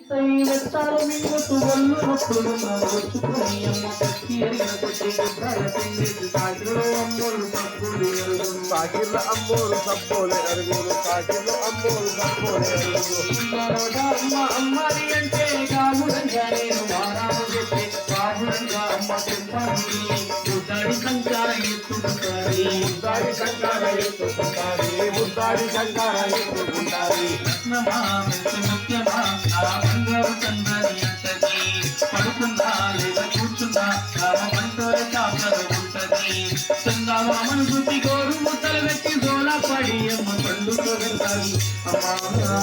వెత్తారు మింగుతూ ఒళ్ళు నొప్పులు వచ్చుకుని అమ్మ పచ్చి ఎరిగిన కొట్టి సాగిలో అమ్మోలు సబ్బులు ఎరుగురు సాగిర్ల అమ్మోలు సబ్బోలే అరుగురు సాగిర్ల అమ్మోలు సబ్బోలే అరుగురు అమ్మ అమ్మది అంటే గాముడంగా నేను వారాలు చెప్పి బాబుడంగా అమ్మ తెంపాలి ముద్దాడి సంకార ఎత్తుకుంటారి ముద్దాడి సంకార ఎత్తుకుంటారి ముద్దాడి సంకార ఎత్తుకుంటారి రత్నమా మెత్త ముత్యమా ఆ బంగారు చందని అంటది పడుకుందా లేదా కూర్చుందా రామ పంటోల కాపలు ఉంటది చందామామను చూపి గోరు ముద్దలు పెట్టి గోలా పడి అమ్మ పండుగ వెళ్తాది అమ్మా